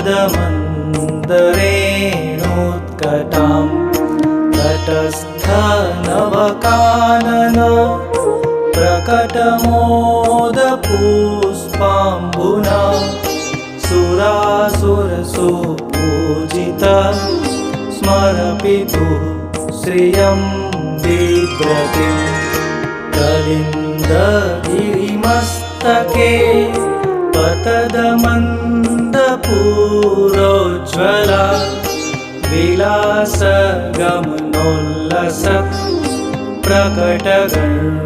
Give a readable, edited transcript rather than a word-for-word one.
पदमन्दरेणोत्कटां तटस्थनवकानन प्रकटमोदपुष्पाम्बुना सुरासुरसुपूजिता स्मरपितुः श्रियं बिभ्रतिं कलिन्दगिरिमस्तके पतदमन्दपूरोज्ज्वला विलासगमनोल्लसत् प्रकटगण